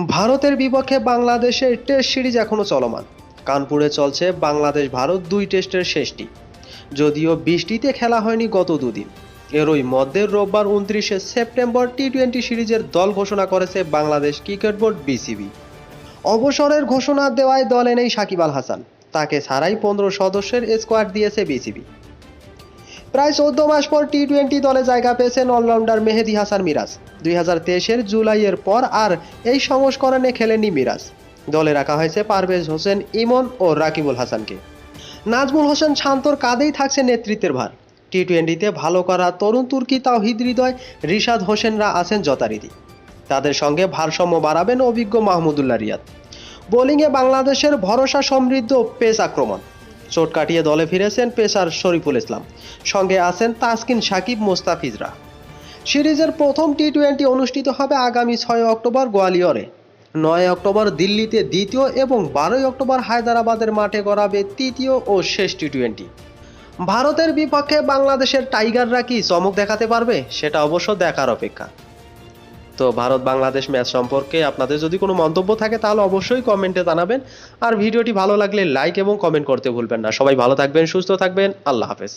ভারতের বিপক্ষে বাংলাদেশের টেস্ট সিরিজ এখনো চলমান। কানপুরে চলছে বাংলাদেশ ভারত ২ টেস্টের শেষটি। যদিও বৃষ্টিতে খেলা হয়নি গত দুদিন। এরই মধ্যে রোববার ২৯শে সেপ্টেম্বর টি-20 সিরিজের দল ঘোষণা করেছে বাংলাদেশ ক্রিকেট বোর্ড বিসিবি। অবসরের ঘোষণা দেওয়ায় দলে নেই সাকিব আল হাসান। তাকে ছাড়াই ১৫ সদস্যের স্কোয়াড দিয়েছে বিসিবি। প্রায় ১৪ মাস পর টি-20 দলে জায়গা পেয়েছেন অলরাউন্ডার মেহেদী হাসান মিরাজ। ২০২৩-এর জুলাইয়ের পর আর এই সংস্করণে খেলেননি মিরাজ। দলে রাখা হয়েছে পারভেজ হোসেন ইমন ও রাকিবুল হাসানকে। নাজমুল হোসেন শান্তর কাঁধেই থাকছে নেতৃত্বের ভার। টি-20-তে ভালো করা তরুণ তুর্কি তাওহিদ হৃদয়, রিশাদ হোসেনরা আছেন যথারীতি। তাদের সঙ্গে ভারসাম্য বাড়াবেন অভিজ্ঞ মাহমুদুল্লাহ রিয়াদ। বোলিংয়ে বাংলাদেশের ভরসা সমৃদ্ধ পেস আক্রমণ। চোট কাটিয়ে দলে ফিরেছেন পেসার শরীফুল ইসলাম। সঙ্গে আছেন তাসকিন, সাকিব, মোস্তাফিজরা। সিরিজের প্রথম টি-20 অনুষ্ঠিত হবে আগামী ৬ অক্টোবর গোয়ালিয়রে। ৯ অক্টোবর দিল্লিতে দ্বিতীয় এবং ১২ অক্টোবর হায়দ্রাবাদের মাঠে গড়াবে তৃতীয় ও শেষ টি-20। ভারতের বিপক্ষে বাংলাদেশের টাইগাররা কি চমক দেখাতে পারবে, সেটা অবশ্য দেখার অপেক্ষা। তো ভারত বাংলাদেশ ম্যাচ সম্পর্কে আপনাদের যদি কোনো মন্তব্য থাকে তাহলে অবশ্যই কমেন্টে জানাবেন। আর ভিডিওটি ভালো লাগলে লাইক এবং কমেন্ট করতে ভুলবেন না। সবাই ভালো থাকবেন, সুস্থ থাকবেন। আল্লাহ হাফেজ।